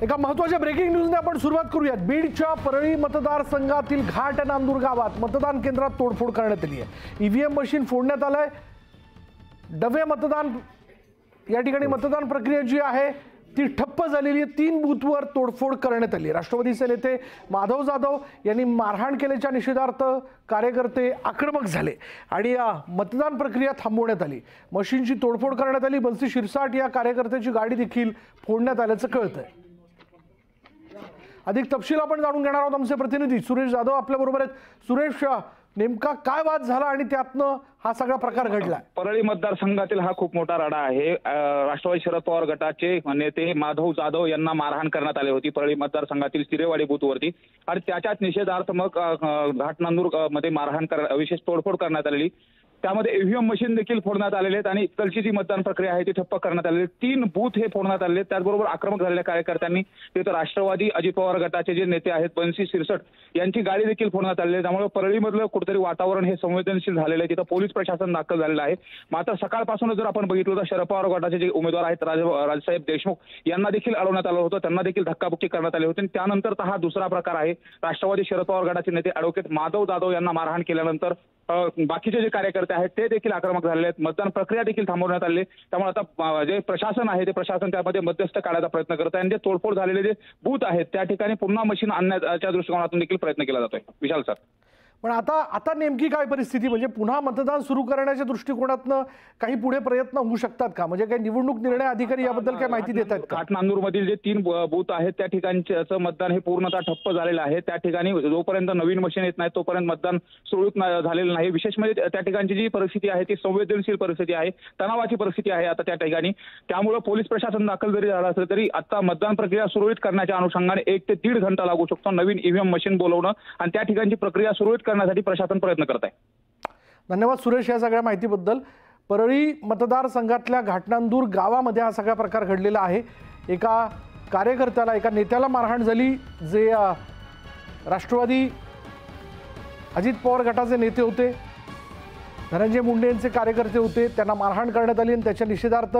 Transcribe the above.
एका महत्त्वाच्या ब्रेकिंग न्यूजने आपण सुरुवात करूयात। बीडच्या परळी मतदारसंघातील घाट नांदूर गावात मतदान केंद्रात तोडफोड करण्यात आली आहे। ईव्हीएम मशीन फोडण्यात आलंय। डवे मतदान या ठिकाणी मतदान प्रक्रिया जी आहे ती ठप्प झालेली आहे। 3 बूथवर तोडफोड करण्यात आली। राष्ट्रवादीचे नेते माधव जाधव यांनी मारहाण केल्याच्या निषेधार्थ कार्यकर्ते आक्रमक झाले आणि मतदान प्रक्रिया थांबवण्यात आली। मशीनची तोडफोड करण्यात आली। बंसी शिरसाट या कार्यकर्त्याची गाडी देखील फोडण्यात आल्याचं कळतंय। अधिक तपशील आपण जाणून घेणार आहोत। आमचे प्रतिनिधी सुरेश जाधव आपल्या बरोबर आहेत। सुरेश, नेमका काय वाद झाला आणि त्यातनं हा सगळा प्रकार घडला? परळी मतदारसंघातील हा खूप मोठा राडा आहे। राष्ट्रवादी शरद पवार गटाचे नेते माधव जाधव यांना मारहाण करण्यात आली होती परळी मतदारसंघातील चिरेवाडी बूथवरती आणि त्याच्याच निषेधार्थ मग घाटनांदूर मध्ये विशेष तोडफोड करण्यात आलेली। त्यामध्ये ईव्हीएम मशीन देखील फोडण्यात आलेले आहेत आणि इकडची जी मतदान प्रक्रिया आहे ती ठप्प करण्यात आलेली। 3 बूथ हे फोडण्यात आलेले। त्याचबरोबर आक्रमक झालेल्या कार्यकर्त्यांनी तिथे राष्ट्रवादी अजित पवार गटाचे जे नेते आहेत बंसी शिरसाट यांची गाडी देखील फोडण्यात आलेली आहे। त्यामुळे परळीमधलं कुठेतरी वातावरण हे संवेदनशील झालेलं आहे। तिथं पोलीस प्रशासन दाखल झालेलं आहे। मात्र सकाळपासूनच जर आपण बघितलं तर शरद पवार गटाचे जे उमेदवार आहेत राजसाहेब देशमुख यांना देखील अडवण्यात आलं होतं। त्यांना देखील धक्काबुक्की करण्यात आली होती। त्यानंतर हा दुसरा प्रकार आहे। राष्ट्रवादी शरद पवार गटाचे नेते ॲडव्होकेट माधव जाधव यांना मारहाण केल्यानंतर बाकीचे जे कार्यकर्ते आहेत ते देखील आक्रमक झालेले आहेत। मतदान प्रक्रिया देखील थांबवण्यात आली। त्यामुळे आता जे प्रशासन आहे ते प्रशासन त्यामध्ये मध्यस्थ काढायचा प्रयत्न करत आहे आणि जे तोडफोड झालेले जे बूथ आहेत त्या ठिकाणी पुन्हा मशीन आणण्याच्या दृष्टिकोनातून देखील प्रयत्न केला जातोय। विशाल सर, पण आता नेमकी काय परिस्थिती, म्हणजे पुन्हा मतदान सुरू करण्याच्या दृष्टिकोनातनं काही पुढे प्रयत्न होऊ शकतात का? म्हणजे काही निवडणूक निर्णय अधिकारी याबद्दल काय माहिती देत आहेत? घाटनांदूर मधील जे 3 बूथ आहेत त्या ठिकाणचं मतदान हे पूर्णतः ठप्प झालेलं आहे। त्या ठिकाणी जोपर्यंत नवीन मशीन येत नाही तोपर्यंत मतदान सुरळीत झालेलं नाही। विशेष म्हणजे त्या ठिकाणची जी परिस्थिती आहे ती संवेदनशील परिस्थिती आहे, तणावाची परिस्थिती आहे आता त्या ठिकाणी। त्यामुळे पोलीस प्रशासन दाखल जरी झालं असलं तरी आता मतदान प्रक्रिया सुरळीत करण्याच्या अनुषंगाने 1 ते 1.5 घंटा लागू शकतो नवीन ईव्हीएम मशीन बोलवणं आणि त्या ठिकाणची प्रक्रिया सुरळीत करण्यासाठी प्रशासन प्रयत्न करत आहे। धन्यवाद सुरेश या सगळ्या माहितीबद्दल। परळी मतदारसंघातल्या घाटनांदूर गावामध्ये हा सगळा प्रकार घडलेला आहे। एका कार्यकर्त्याला, एका नेत्याला मारहाण झाली जे राष्ट्रवादी अजित पवार गटाचे नेते होते, धनंजय मुंडे यांचे कार्यकर्ते होते। त्यांना मारहाण करण्यात आली आणि त्याच्या निषेधार्थ